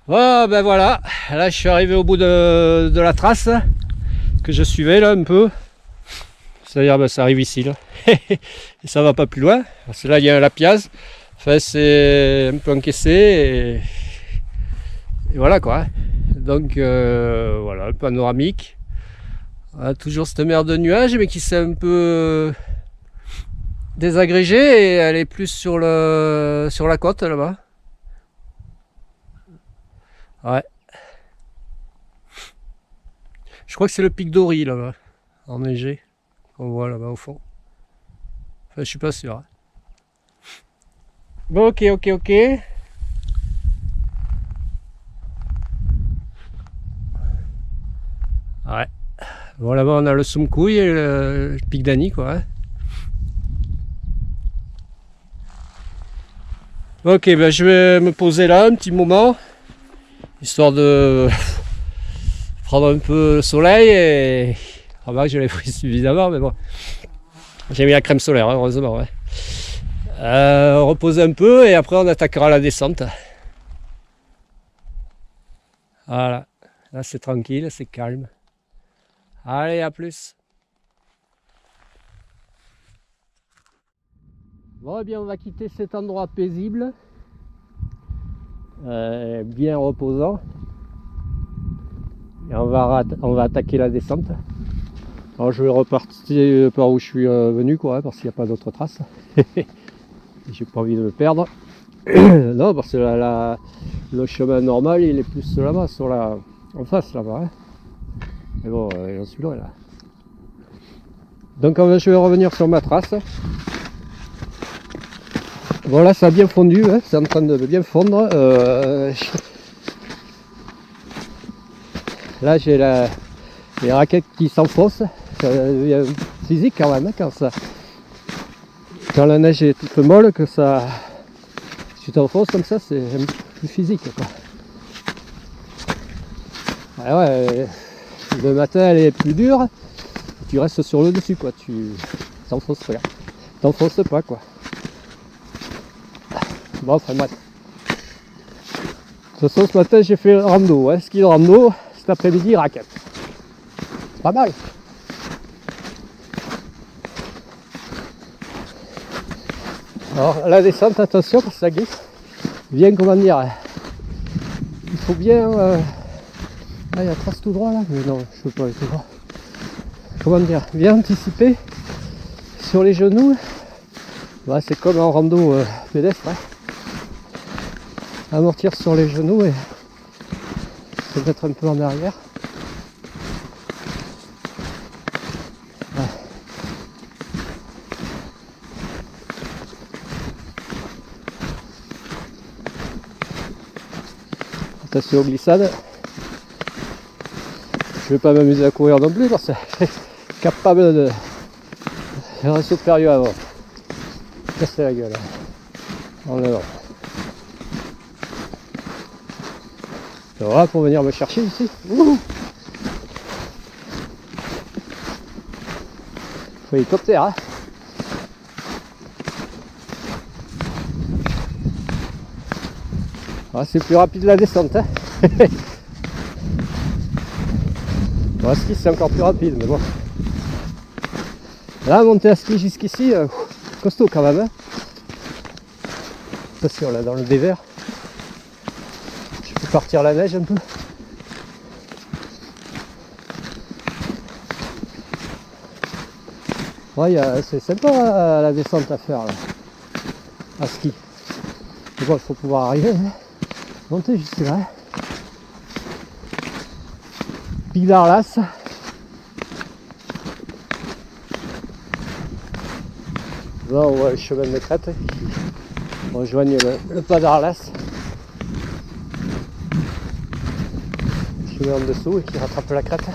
Oh ben voilà, là je suis arrivé au bout de la trace que je suivais là un peu. C'est-à-dire ben, ça arrive ici là. Et ça va pas plus loin. Parce que là il y a un lapiaz. Enfin c'est un peu encaissé et voilà quoi. Donc voilà, le panoramique. Voilà, toujours cette mer de nuages mais qui s'est un peu désagrégée et elle est plus sur la côte là-bas. Ouais. Je crois que c'est le pic d'Ori là-bas, enneigé, qu'on voit là-bas au fond. Enfin, je suis pas sûr. Bon, ok. Ouais. Bon, là-bas, on a le Soumkouy et le pic d'Ani, quoi. Hein. Ok, ben je vais me poser là un petit moment, histoire de prendre un peu le soleil et... Ah bah, je l'ai pris suffisamment, mais bon. J'ai mis la crème solaire, hein, heureusement, ouais. Reposer un peu et après on attaquera la descente. Voilà, là c'est tranquille, c'est calme. Allez, à plus. Bon, eh bien, on va quitter cet endroit paisible, bien reposant. Et on va attaquer la descente. Alors, je vais repartir par où je suis venu, quoi, hein, parce qu'il n'y a pas d'autres traces. J'ai pas envie de me perdre. Non, parce que le chemin normal, il est plus là-bas, en face, là-bas. Hein. Mais bon, j'en suis loin, là. Donc, je vais revenir sur ma trace. Voilà, ça a bien fondu, hein, c'est en train de bien fondre. Là, j'ai les raquettes qui s'enfoncent. Ça devient physique quand même, hein, quand la neige est toute molle, que ça, si tu t'enfonces comme ça, c'est plus physique, quoi. Ah ouais, le matin, elle est plus dure, tu restes sur le dessus, quoi. Tu t'enfonces pas, quoi. Bon, enfin, bref. De toute façon, ce matin, j'ai fait rando, hein, ski de rando. Cet après-midi, raquette. C'est pas mal. Alors, la descente, attention, parce que ça glisse. Bien, comment dire, il faut bien... Ah, il y a trace tout droit, là. Mais non, je peux pas aller tout droit. Comment dire, bien anticiper sur les genoux. Ouais, c'est comme en rando pédestre, hein. Amortir sur les genoux et se mettre un peu en arrière. Ouais. Attention aux glissades. Je vais pas m'amuser à courir non plus parce que je suis capable de faire un saut de périlleux avant. Casser la gueule. En avant. Voilà pour venir me chercher ici. Ouh, faut hélicoptère, hein. Ah, c'est plus rapide la descente, hein. Bon, à ski c'est encore plus rapide, mais bon. Là, monter à ski jusqu'ici, costaud quand même, hein. Attention là, dans le dévers. Je peux partir la neige un peu. Ouais, c'est sympa la descente à faire là, à ski. Mais bon, il faut pouvoir arriver, hein. Monter jusque là. Hein. Pic d'Arlas. Là, on voit le chemin de crête qui rejoigne le pas d'Arlas. Chemin en dessous et qui rattrape la crête.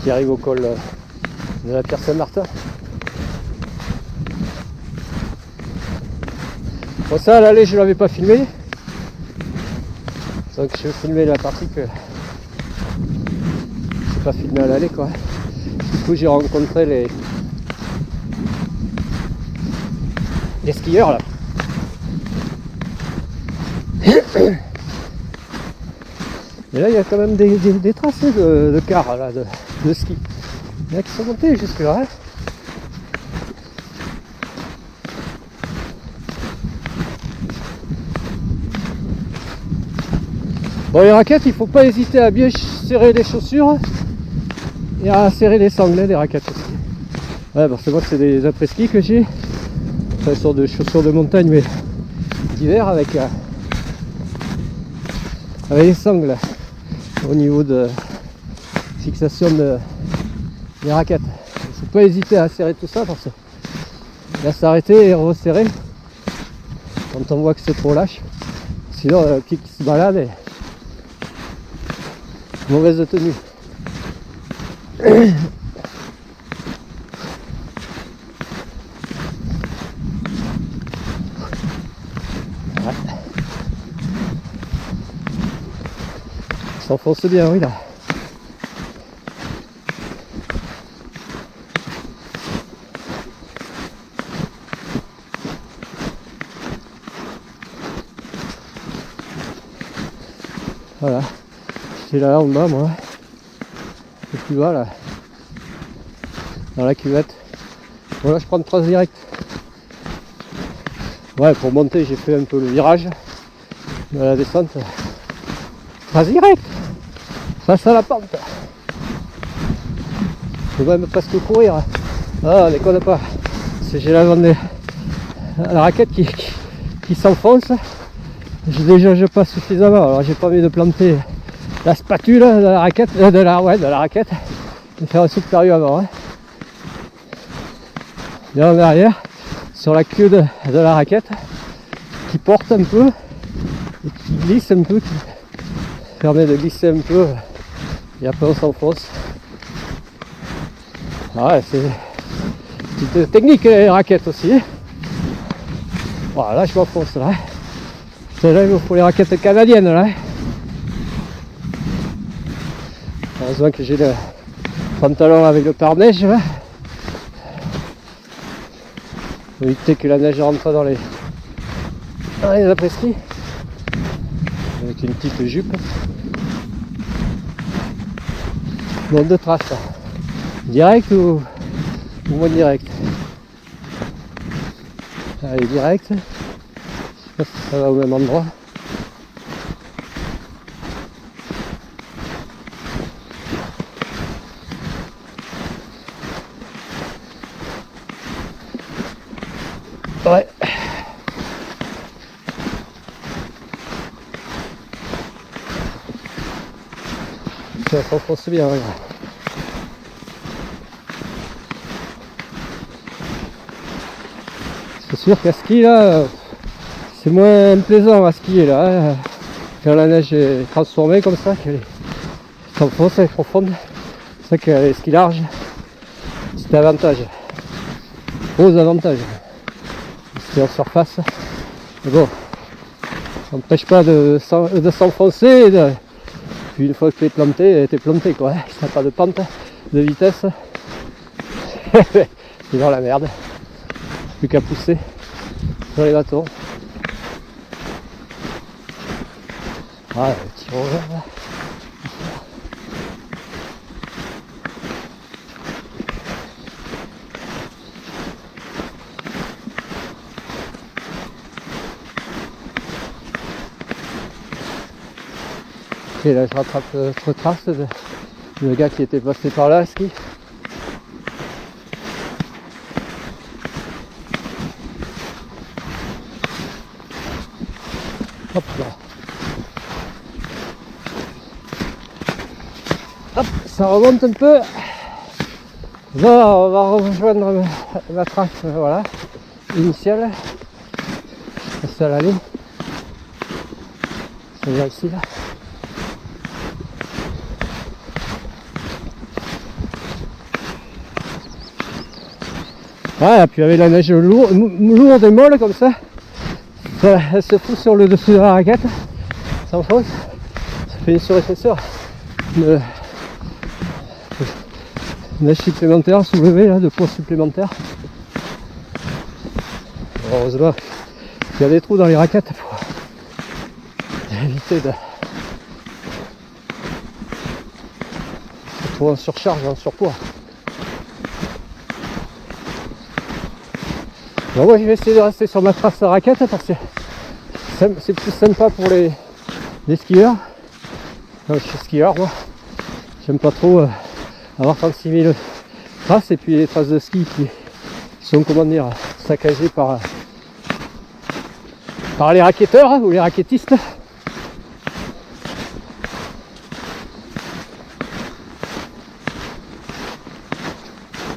Qui arrive au col de la Pierre Saint-Martin. Bon, ça à l'aller je l'avais pas filmé, donc je vais filmer la partie que j'ai pas filmé à l'aller, quoi. Du coup j'ai rencontré les skieurs là. Et là il y a quand même des tracés de cars là, de ski. Il y en a qui sont montés jusque là. Hein. Bon, les raquettes, il faut pas hésiter à bien serrer les chaussures et à serrer les sanglets des raquettes aussi. Ouais, parce que moi c'est des après-ski que j'ai. Enfin, une sorte de chaussures de montagne mais d'hiver avec les sangles au niveau de fixation des raquettes. Il faut pas hésiter à serrer tout ça parce que à s'arrêter et resserrer quand on voit que c'est trop lâche. Sinon le pied qui se balade et mauvaise tenue. Ça s'enfonce bien, oui là. Voilà, c'est là en bas moi, un peu plus bas là, dans la cuvette. Voilà, je prends une trace directe. Ouais, pour monter j'ai fait un peu le virage de la descente. Trace directe, face à la pente. Je peux même presque courir. Ah, déconne pas. C'est j'ai la raquette qui s'enfonce. Déjà je passe suffisamment, alors j'ai pas envie de planter la spatule de la raquette, de la raquette, et faire un saut périlleux avant. Hein. Et en arrière, sur la queue de la raquette, qui porte un peu, et qui glisse un peu, qui permet de glisser un peu, et après on s'enfonce. Ah ouais, c'est une petite technique les raquettes aussi. Voilà, là je m'enfonce là. Là, il me faut les raquettes canadiennes là. Heureusement que j'ai le pantalon avec le pare-neige là. Pour éviter que la neige rentre dans les après-ski. Avec une petite jupe. Bon, deux traces. Direct ou moins direct? Allez, direct. Ça va au même endroit. Ouais. Ça s'enfonce bien, regarde. C'est sûr qu'à ski là, c'est moins plaisant à skier là, hein. Quand la neige est transformée comme ça, qu'elle s'enfonce, elle est profonde. C'est ça que les skis larges, c'est avantage. Gros avantage. Ski en surface. Mais bon, ça n'empêche pas de s'enfoncer. Puis une fois que tu es planté quoi. Si t'as pas de pente, de vitesse, c'est dans la merde. Plus qu'à pousser sur les bâtons. Ah, le petit revers là. Et là je rattrape notre trace de le gars qui était passé par là à ski. Hop là. Hop, ça remonte un peu. Là on va rejoindre la trace, voilà, initiale. C'est à la ligne. C'est là ici là. Ouais, puis avec la neige lourde et molle comme ça, elle se fout sur le dessus de la raquette, ça enfonce, ça fait une surépaisseur, une neige supplémentaire soulevée là, de poids supplémentaire. Heureusement qu'il y a des trous dans les raquettes pour éviter trop en surcharge, en surpoids. Bon, moi je vais essayer de rester sur ma trace à raquette parce que c'est plus sympa pour les skieurs. Je suis skieur moi. J'aime pas trop avoir 36 000 traces et puis les traces de ski qui sont, comment dire, saccagées par les raquetteurs ou les raquettistes.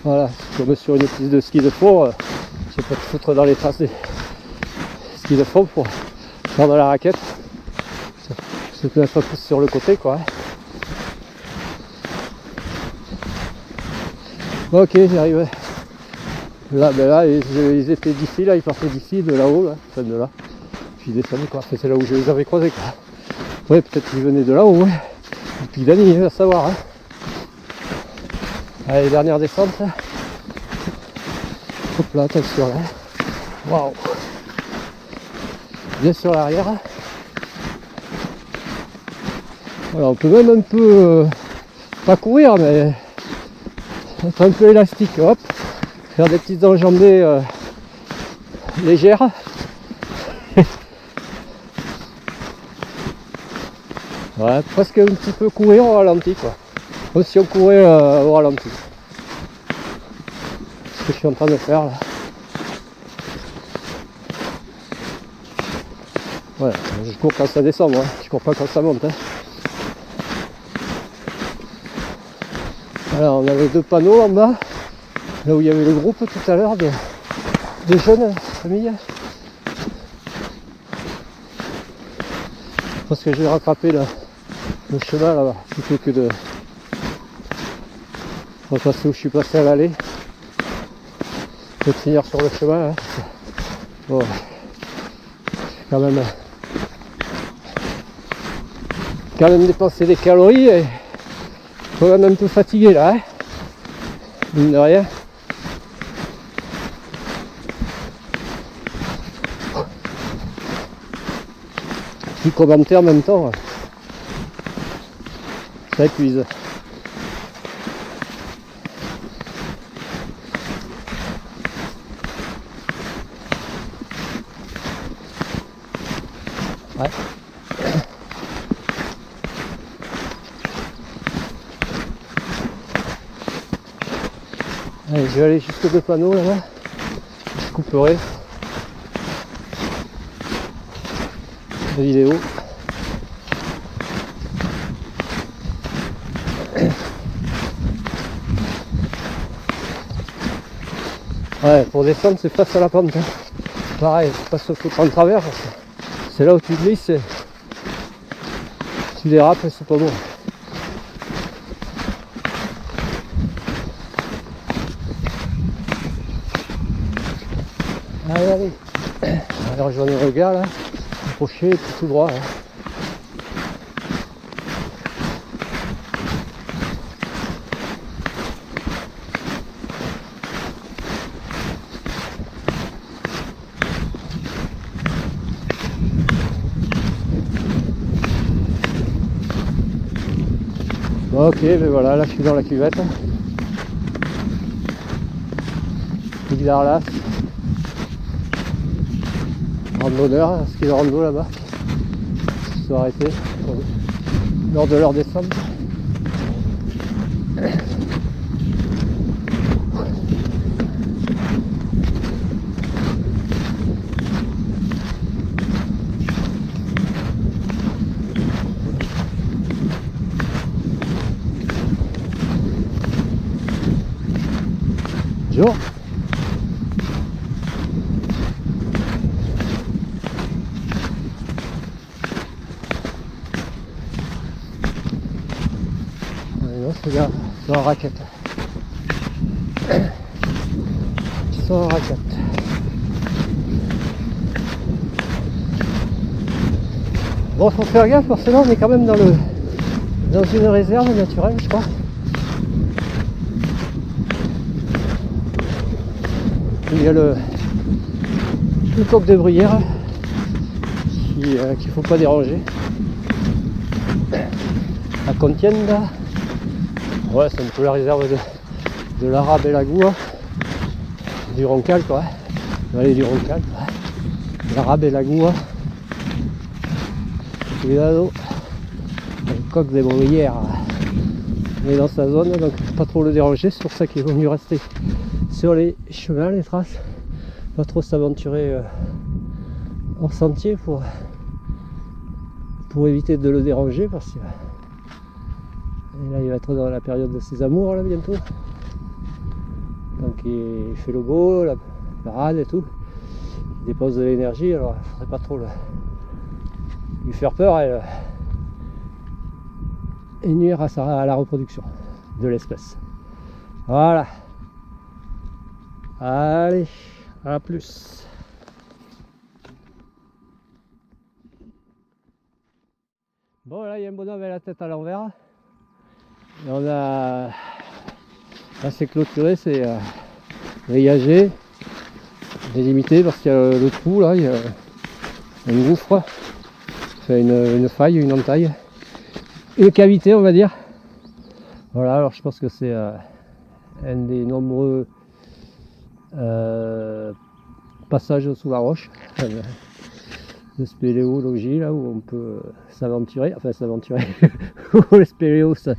Voilà, comme sur une piste de ski de fond, je vais pas te foutre dans les traces des skis de fond pour faire de la raquette. Je te mettre un peu sur le côté quoi. Ok, j'arrive. Là, ben là, ils étaient d'ici, là, ils partaient d'ici, de là-haut, là, enfin de là. Puis ils descendaient quoi, enfin, c'est là où je les avais croisés quoi. Ouais, peut-être qu'ils venaient de là-haut, ouais. Depuis l'année, il va savoir. Hein. Allez, dernière descente. Hop là, attention là. Waouh. Bien sur l'arrière. Voilà, on peut même un peu, pas courir, mais être un peu élastique, hop. Faire des petites enjambées légères. Ouais, presque un petit peu courir au ralenti quoi. Comme si on courait au ralenti. Ce que je suis en train de faire là. Ouais, je cours quand ça descend moi, je cours pas quand ça monte. Hein. Alors on avait 2 panneaux en bas, là où il y avait le groupe tout à l'heure de jeunes familles. Je pense que je vais rattraper le chemin là-bas, plutôt que de repasser où je suis passé à l'allée. Je vais finir sur le chemin. Hein. Bon, quand même dépenser des calories et quand même un peu fatigué là. Hein. Mine de rien. Puis commenter en même temps, ça épuise. Ouais. Allez, je vais aller jusqu'aux 2 panneaux là-bas. Je couperai la vidéo. Ouais, pour descendre c'est face à la pente. Hein. Pareil, faut pas se foutre en travers parce que c'est là où tu glisses et tu dérapes et c'est pas bon. Allez, on va rejoindre le gars là, approcher et puis tout droit. Hein. Ok, ben voilà, là je suis dans la cuvette. Pic d'Arlas. Randonneurs, ski de rando là-bas. Ils se sont arrêtés lors de leur descente. Bonjour. C'est là, ils sont en raquette. Ils sont en raquette. Bon, faut faire gaffe, forcément, on est quand même dans une réserve naturelle, je crois. Il y a le coq de bruyère qu'il faut pas déranger. La contienda Ouais, c'est un peu la réserve de l'Arabe et la Goua, du Roncal quoi, vallée du Roncal, l'Arabe et la Goua. Cuidado, le coq des bruyères. On est dans sa zone, donc pas trop le déranger, c'est pour ça qu'il vaut mieux rester sur les chemins, les traces, pas trop s'aventurer hors sentier pour éviter de le déranger, parce que et là il va être dans la période de ses amours là bientôt, donc il fait le beau, la rade et tout, il dépose de l'énergie, alors il faudrait pas trop lui faire peur et nuire à la reproduction de l'espèce. Voilà. Allez, à plus. Bon, là il y a un bonhomme avec la tête à l'envers. Et on a... Là c'est clôturé, c'est grillagé, délimité parce qu'il y a le trou là, il y a un gouffre, enfin une faille, une entaille, une cavité on va dire. Voilà, alors je pense que c'est un des nombreux passages sous la roche de spéléologie là où on peut s'aventurer, le spéléo ça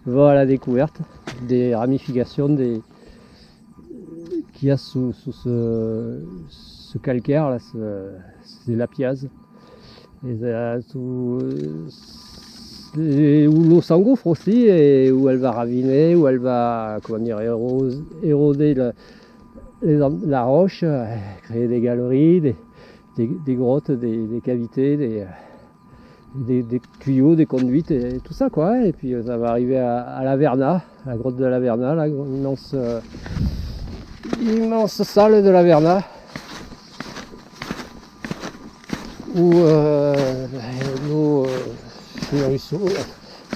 va à la découverte des ramifications qu'il y a sous ce calcaire là, c'est lapiaz, et où l'eau s'engouffre aussi et où elle va raviner, où elle va éroder la roche, créer des galeries, des grottes, des cavités, des tuyaux, des conduites et tout ça quoi. Et puis ça va arriver à la Verna, la grotte de la Verna, la immense salle de la Verna où l'eau fait un ruisseau,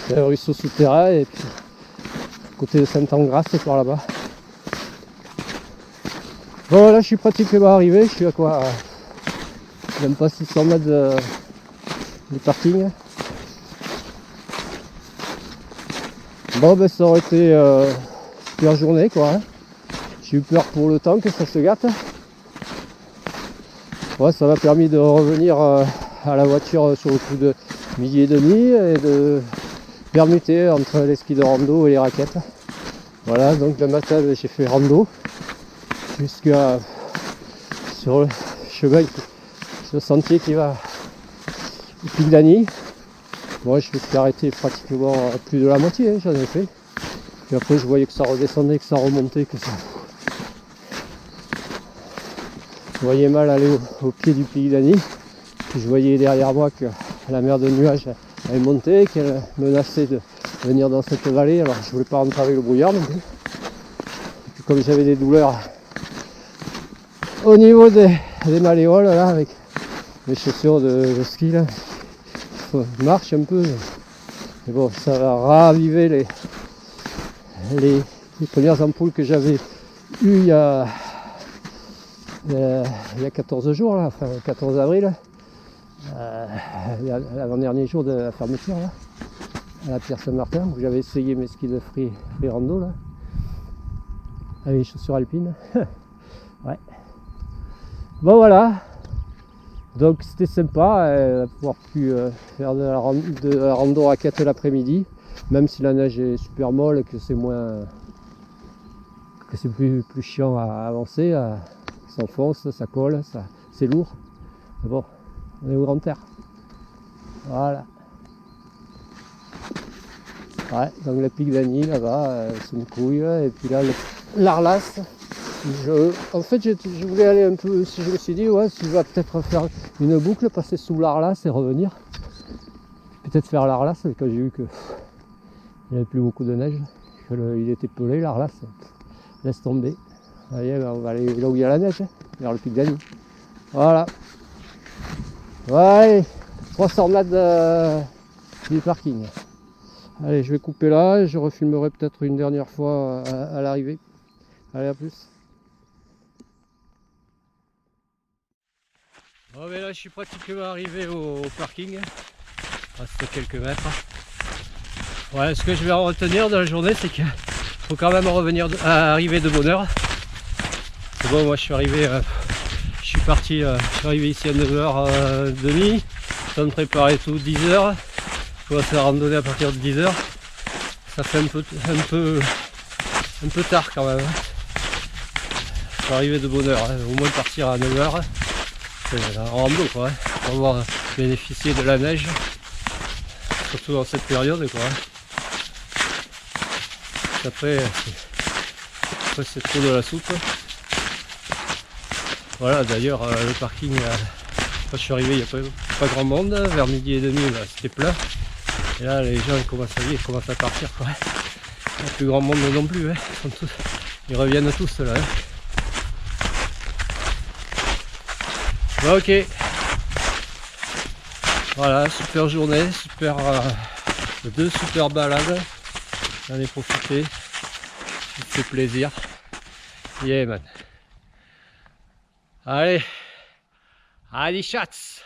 c'est un ruisseau souterrain, et puis à côté de Saint-Angras c'est par là-bas. Bon là je suis pratiquement arrivé, je suis à quoi, même pas 600 mètres du parking. Bon ben ça aurait été super journée quoi, hein. J'ai eu peur pour le temps que ça se gâte. Ouais, ça m'a permis de revenir à la voiture sur le coup de midi et demi et de permuter entre les skis de rando et les raquettes. Voilà, donc le matin j'ai fait rando jusqu'à sur le chemin, ce sentier qui va au Pic d'Agny. Moi je me suis arrêté pratiquement à plus de la moitié, hein, j'en ai fait. Puis après je voyais que ça redescendait, que ça remontait, que ça... Je voyais mal aller au pied du Pic d'Agny. Puis je voyais derrière moi que la mer de nuages elle montait, qu'elle menaçait de venir dans cette vallée. Alors je voulais pas rentrer avec le brouillard non plus. Et puis comme j'avais des douleurs au niveau des malléoles là, avec les chaussures de ski là, je marche un peu. Mais bon, ça va raviver les premières ampoules que j'avais eues il y a 14 jours, là, enfin 14 avril, l'avant-dernier jour de la fermeture, là, à la Pierre Saint-Martin, où j'avais essayé mes skis de free rando, là, avec les chaussures alpines. Ouais. Bon voilà, donc c'était sympa, pouvoir pu faire de la rando raquette l'après-midi, même si la neige est super molle, que c'est moins, que c'est plus chiant à avancer. Ça s'enfonce, ça colle, c'est lourd. Mais bon, on est au grand air. Voilà. Ouais, donc le Pic d'Agny là-bas, c'est une couille. Et puis là, l'Arlas. En fait, je voulais aller un peu, je me suis dit, ouais, si je vais peut-être faire une boucle, passer sous l'Arlas et revenir. Peut-être faire l'Arlas, quand j'ai vu qu'il n'y avait plus beaucoup de neige, qu'il était pelé, l'Arlas. Laisse tomber. Allez, on va aller là où il y a la neige, hein, vers le Pic d'Agny. Voilà. Ouais, 300 mètres du parking. Allez, je vais couper là et je refilmerai peut-être une dernière fois à l'arrivée. Allez, à plus. Bon, mais là, je suis pratiquement arrivé au parking. Il reste quelques mètres. Ouais, ce que je vais en retenir de la journée, c'est qu'il faut quand même revenir arriver de bonne heure. C'est bon, moi je suis arrivé, je suis arrivé ici à 9h30, temps de préparer tout 10h. Je commence la randonnée à partir de 10h. Ça fait un peu tard quand même. Je suis arrivé de bonne heure, hein. Au moins partir à 9h. C'est un rando quoi, hein, pour pouvoir bénéficier de la neige. Surtout dans cette période quoi. Après c'est trop de la soupe. Voilà, d'ailleurs le parking, quand je suis arrivé il n'y a pas grand monde, vers midi et demi c'était plein. Et là les gens ils commencent à partir quoi. Il n'y a plus grand monde non plus, hein. Ils reviennent tous là. Hein. Bon, ok. Voilà, super journée, deux super balades. J'en ai profité. Ça fait plaisir. Yeah man. Allez. Allez chats.